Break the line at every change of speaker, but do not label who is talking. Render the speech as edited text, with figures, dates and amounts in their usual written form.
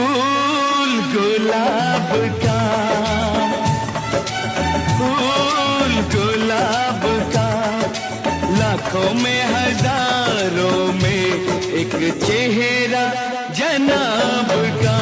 फूल गुलाब का, फूल गुलाब का, लाखों में हजारों में एक चेहरा जनाब का।